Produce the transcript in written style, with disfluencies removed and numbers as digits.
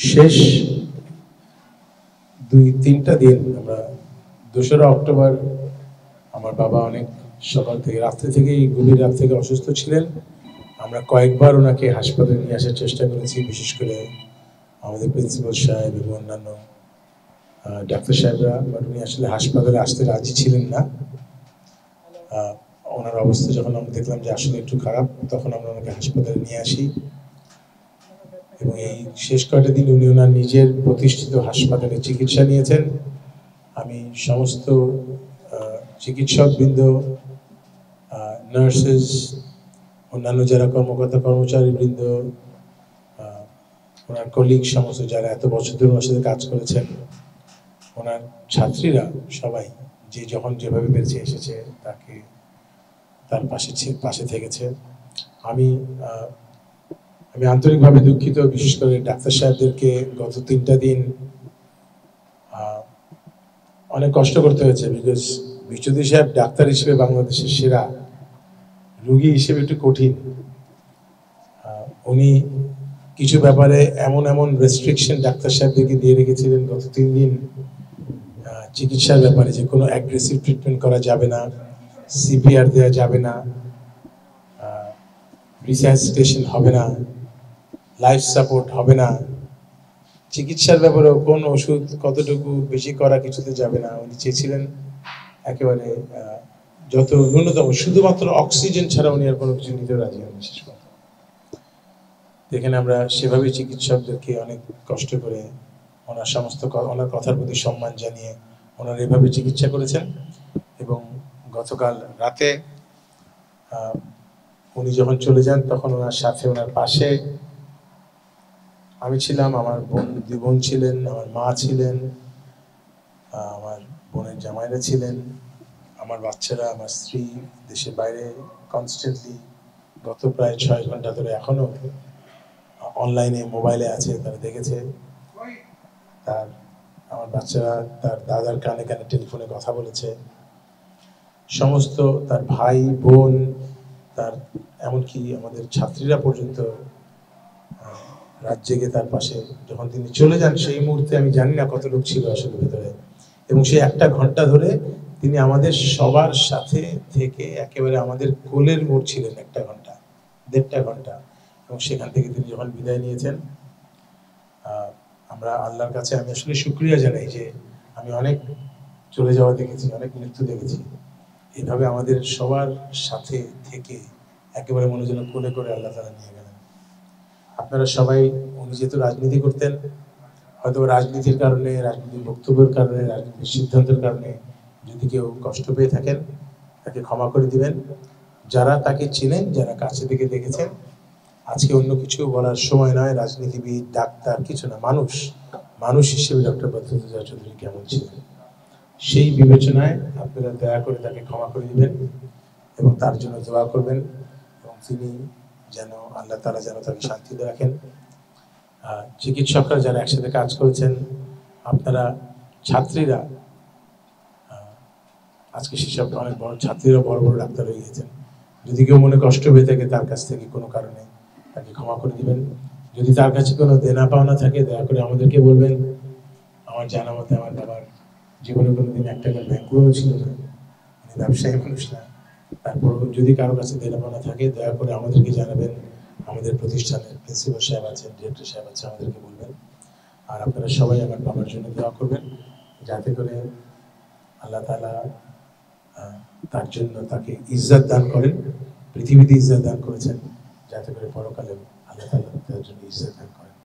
শেষ 2-3টা দিন আমরা 2রা অক্টোবর আমার বাবা অনেক সকাল থেকে রাত্রে থেকেই গভীর রাত থেকে অসুস্থ ছিলেন। আমরা কয়েকবার ওনাকে হাসপাতালে নিয়ে আসার চেষ্টা করেছি, বিশেষ করে আমাদের প্রিন্সিপাল সাহেব এবং অন্যান্য ডাক্তার সাহেবরা, বাট উনি আসলে হাসপাতালে আসতে রাজি ছিলেন না। ওনার অবস্থা যখন আমরা দেখলাম যে আসলে একটু খারাপ, তখন আমরা ওনাকে হাসপাতালে নিয়ে আসি এবং এই শেষ কয়েকটা দিন উনি ওনার নিজের প্রতিষ্ঠিত হাসপাতালে চিকিৎসা নিয়েছেন। আমি সমস্ত চিকিৎসকবৃন্দ, নার্সেস, অন্যান্য যারা কর্মকর্তা কর্মচারীবৃন্দ, ওনার কলিগ, সমস্ত যারা এত বছর ধরে ওনার সাথে কাজ করেছেন, ওনার ছাত্রীরা সবাই যে যখন যেভাবে পেরেছে এসেছে, তাকে তার পাশে থেকেছে। আমি আন্তরিকভাবে দুঃখিত, বিশেষ করে ডাক্তার সাহেবদেরকে গত 3টা দিন অনেক কষ্ট করতে হয়েছে, বিকজ বিশ্বজিৎ সাহেব ডাক্তার হিসেবে বাংলাদেশের সেরা, রুগী হিসেবে একটু কঠিন। উনি কিছু ব্যাপারে এমন রেস্ট্রিকশন ডাক্তার সাহেবদেরকে দিয়ে রেখেছিলেন গত 3 দিন চিকিৎসার ব্যাপারে, যে কোনো অ্যাগ্রেসিভ ট্রিটমেন্ট করা যাবে না, সিপিআর দেওয়া যাবে না, রিসাসিটেশন হবে না, লাইফ সাপোর্ট হবে না, চিকিৎসার ব্যাপারেও কোন ওষুধ কতটুকু বেশি করা কিছুতে যাবে না। উনি চেয়েছিলেন একেবারে যত ন্যূনতম, শুধুমাত্র অক্সিজেন ছাড়া উনি আর কোনো কিছু নিতে রাজি হন বিশেষ করে। এখানে আমরা সেভাবে চিকিৎসকদেরকে অনেক কষ্ট করে ওনার সমস্ত ওনার কথার প্রতি সম্মান জানিয়ে ওনারা এভাবে চিকিৎসা করেছেন। এবং গতকাল রাতে উনি যখন চলে যান, তখন ওনার সাথে, ওনার পাশে আমি ছিলাম, আমার দুই বোন ছিলেন, আমার মা ছিলেন, আমার বোনের জামাইরা ছিলেন, আমার বাচ্চারা, আমার স্ত্রী দেশের বাইরে কনস্ট্যান্টলি গত প্রায় 6 ঘন্টা ধরে এখনো অনলাইনে মোবাইলে আছে, তারা দেখেছে। আমার বাচ্চারা তার দাদার কানে কানে টেলিফোনে কথা বলেছে, সমস্ত তার ভাই বোন, তার এমনকি আমাদের ছাত্রীরা পর্যন্ত রাত জেগে তার পাশে। যখন তিনি চলে যান সেই মুহূর্তে আমি জানি না কত লোক ছিল আসলে ভেতরে, এবং সেই 1টা ঘন্টা ধরে তিনি আমাদের সবার সাথে থেকে একেবারে আমাদের কোলের মোড় ছিলেন 1টা ঘন্টা, 1.5টা ঘন্টা। এবং সেখান থেকে তিনি যখন বিদায় নিয়েছেন, আমরা আল্লাহর কাছে, আমি আসলে শুকরিয়া জানাই যে আমি অনেক চলে যাওয়া দেখেছি, অনেক মৃত্যু দেখেছি, এইভাবে আমাদের সবার সাথে থেকে একেবারে মনে যেন কোলে করে আল্লাহ তাআলা নিয়ে গেলেন। আপনারা সবাই, উনি যেহেতু রাজনীতি করতেন, হয়তো রাজনীতির কারণে, রাজনীতির বক্তব্যের কারণে, রাজনীতির সিদ্ধান্তের কারণে যদি কেউ কষ্ট পেয়ে থাকেন, তাকে ক্ষমা করে দিবেন। যারা তাকে চিনেন, যারা কাছে থেকে দেখেছেন, আজকে অন্য কিছু বলার সময় নয়। রাজনীতিবিদ, ডাক্তার কিছু না, মানুষ হিসেবে ডক্টর বদরুদ্দোজা চৌধুরী কেমন ছিলেন, সেই বিবেচনায় আপনারা দয়া করে তাকে ক্ষমা করে দিবেন এবং তার জন্য দোয়া করবেন, এবং তিনি যেন, আল্লাহ তাআলা যেন তাকে শান্তিতে রাখেন। চিকিৎসকরা যারা একসাথে কাজ করেছেন, আপনারা, ছাত্রীরা, আজকে সেসব অনেক বড় ছাত্রীরা বড় ডাক্তার হয়ে গেছেন। যদি কেউ মনে কষ্ট পেয়ে থাকে তার কাছ থেকে কোনো কারণে, তাকে ক্ষমা করে দিবেন। যদি তার কাছে কোনো দেনা পাওনা থাকে, দয়া করে আমাদেরকে বলবেন। আমার জানা মতে আমার বাবার জীবনে কোনোদিন 1 টাকার ব্যাংকও ছিল না, উনি ব্যবসায়ী মানুষ না। তারপর যদি কারো কাছে দেনা পাওনা থাকে, দয়া করে আমাদেরকে জানাবেন। আমাদের প্রতিষ্ঠানের প্রিন্সিপাল সাহেব আছেন, ডিরেক্টর সাহেব আছেন, আমাদেরকে বলবেন। আর আপনারা সবাই আমার বাবার জন্য দোয়া করবেন, যাতে করে আল্লাহ তাআলা তার জন্য তাকে ইজ্জত দান করেন। পৃথিবীতে ইজ্জত দান করেছেন, যাতে করে পরকালে আল্লাহ তাআলা তার জন্য ইজ্জত দান করেন।